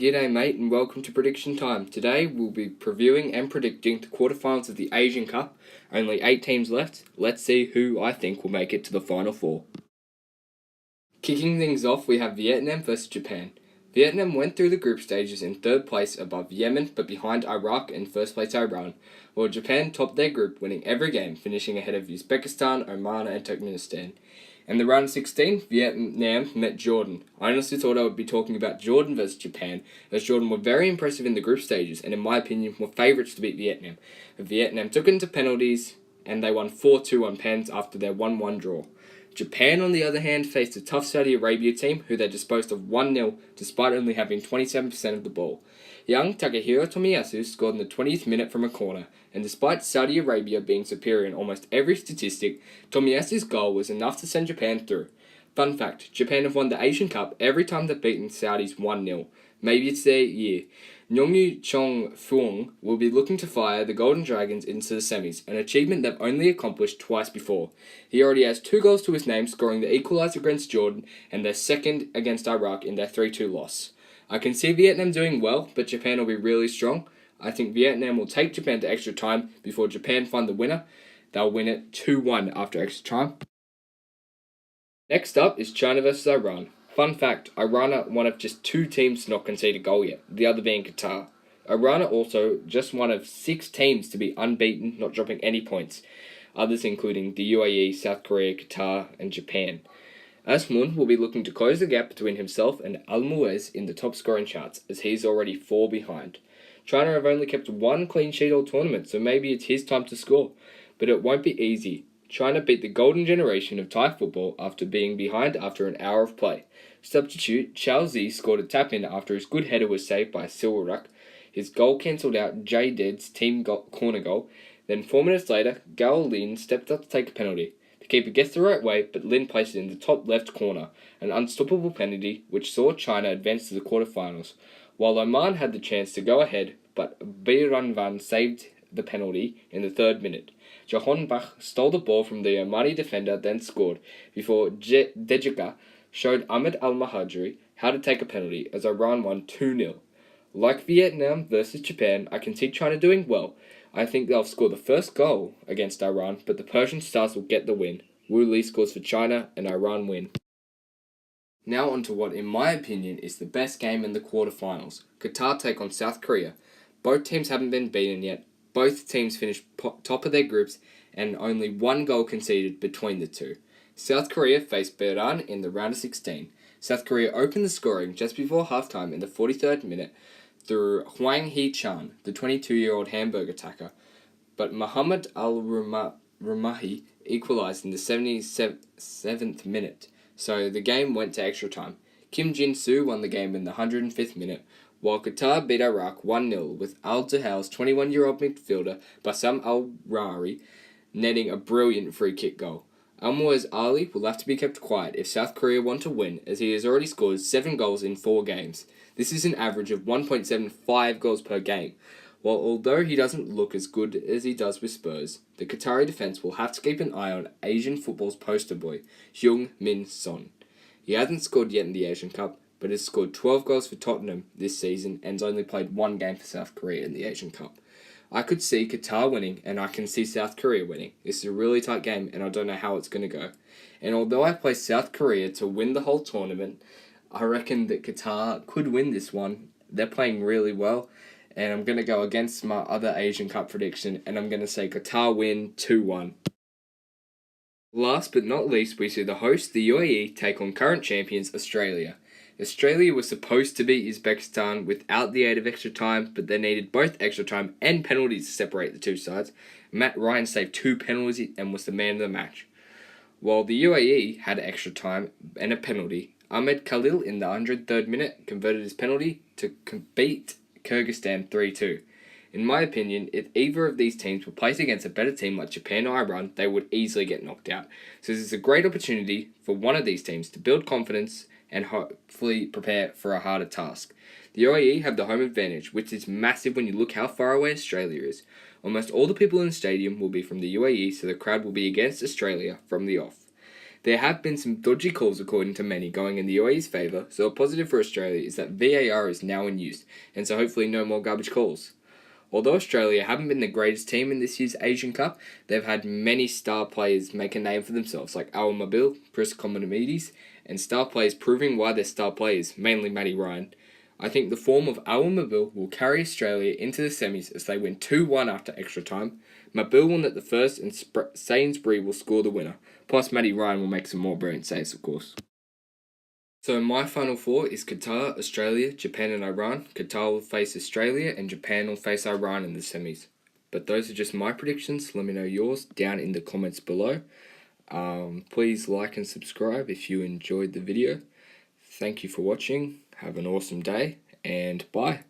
G'day mate and welcome to Prediction Time. Today we'll be previewing and predicting the quarterfinals of the Asian Cup. Only 8 teams left. Let's see who I think will make it to the Final Four. Kicking things off, we have Vietnam versus Japan. Vietnam went through the group stages in 3rd place above Yemen but behind Iraq and 1st place Iran, while Japan topped their group, winning every game, finishing ahead of Uzbekistan, Oman and Turkmenistan. In the round of 16, Vietnam met Jordan. I honestly thought I would be talking about Jordan versus Japan, as Jordan were very impressive in the group stages and in my opinion were favourites to beat Vietnam. Vietnam took it into penalties and they won 4-2 on pens after their 1-1 draw. Japan, on the other hand, faced a tough Saudi Arabia team who they disposed of 1-0 despite only having 27% of the ball. Young Takehiro Tomiyasu scored in the 20th minute from a corner, and despite Saudi Arabia being superior in almost every statistic, Tomiyasu's goal was enough to send Japan through. Fun fact, Japan have won the Asian Cup every time they've beaten Saudis 1-0. Maybe it's their year. Nyongyu Chong Fuong will be looking to fire the Golden Dragons into the semis, an achievement they've only accomplished twice before. He already has 2 goals to his name, scoring the equaliser against Jordan and their second against Iraq in their 3-2 loss. I can see Vietnam doing well, but Japan will be really strong. I think Vietnam will take Japan to extra time before Japan find the winner. They'll win it 2-1 after extra time. Next up is China versus Iran. Fun fact, Iran are one of just 2 teams to not concede a goal yet, the other being Qatar. Iran are also just one of 6 teams to be unbeaten, not dropping any points, others including the UAE, South Korea, Qatar and Japan. Asmun will be looking to close the gap between himself and Al-Muez in the top scoring charts, as he's already 4 behind. China have only kept 1 clean sheet all tournament, so maybe it's his time to score, but it won't be easy. China beat the golden generation of Thai football after being behind after an hour of play. Substitute Chao Zi scored a tap-in after his good header was saved by Silrak. His goal cancelled out Jay Dead's team corner goal. Then 4 minutes later, Gao Lin stepped up to take a penalty. The keeper gets the right way, but Lin placed it in the top left corner, an unstoppable penalty which saw China advance to the quarterfinals, while Oman had the chance to go ahead, but Biranvan saved the penalty in the 3rd minute. Jahon Bach stole the ball from the Omani defender, then scored, before Dejika showed Ahmed Al-Mahajri how to take a penalty, as Iran won 2-0. Like Vietnam versus Japan, I can see China doing well. I think they'll score the first goal against Iran, but the Persian Stars will get the win. Wu Li scores for China and Iran win. Now on to what, in my opinion, is the best game in the quarterfinals. Qatar take on South Korea. Both teams haven't been beaten yet. Both teams finished top of their groups and only 1 goal conceded between the two. South Korea faced Iran in the round of 16. South Korea opened the scoring just before halftime in the 43rd minute through Hwang Hee-chan, the 22-year-old Hamburg attacker, but Mohamed Al-Rumahi equalised in the 77th minute, so the game went to extra time. Kim Jin-soo won the game in the 105th minute, while Qatar beat Iraq 1-0 with Al-Duhail's 21-year-old midfielder Bassam Al-Rari netting a brilliant free-kick goal. Al-Muez Ali will have to be kept quiet if South Korea want to win, as he has already scored 7 goals in 4 games. This is an average of 1.75 goals per game. While although he doesn't look as good as he does with Spurs, the Qatari defence will have to keep an eye on Asian football's poster boy, Heung Min Son. He hasn't scored yet in the Asian Cup, but has scored 12 goals for Tottenham this season and has only played 1 game for South Korea in the Asian Cup. I could see Qatar winning, and I can see South Korea winning. This is a really tight game, and I don't know how it's going to go. And although I play South Korea to win the whole tournament, I reckon that Qatar could win this one. They're playing really well, and I'm going to go against my other Asian Cup prediction, and I'm going to say Qatar win 2-1. Last but not least, we see the host, the UAE, take on current champions Australia. Australia was supposed to beat Uzbekistan without the aid of extra time, but they needed both extra time and penalties to separate the two sides. Matt Ryan saved 2 penalties and was the man of the match. While the UAE had extra time and a penalty, Ahmed Khalil in the 103rd minute converted his penalty to beat Kyrgyzstan 3-2. In my opinion, if either of these teams were placed against a better team like Japan or Iran, they would easily get knocked out. So this is a great opportunity for one of these teams to build confidence and hopefully prepare for a harder task. The UAE have the home advantage, which is massive when you look how far away Australia is. Almost all the people in the stadium will be from the UAE, so the crowd will be against Australia from the off. There have been some dodgy calls according to many going in the UAE's favour, so a positive for Australia is that VAR is now in use, and so hopefully no more garbage calls. Although Australia haven't been the greatest team in this year's Asian Cup, they've had many star players make a name for themselves, like Al Mabil, Chris Komodamides, and star players proving why they're star players, mainly Matty Ryan. I think the form of Al Mabil will carry Australia into the semis as they win 2-1 after extra time. Mabil will net the first and Sainsbury will score the winner. Plus Matty Ryan will make some more brilliant saves, of course. So my final four is Qatar, Australia, Japan and Iran. Qatar will face Australia and Japan will face Iran in the semis. But those are just my predictions. Let me know yours down in the comments below. Please like and subscribe if you enjoyed the video. Thank you for watching. Have an awesome day and bye.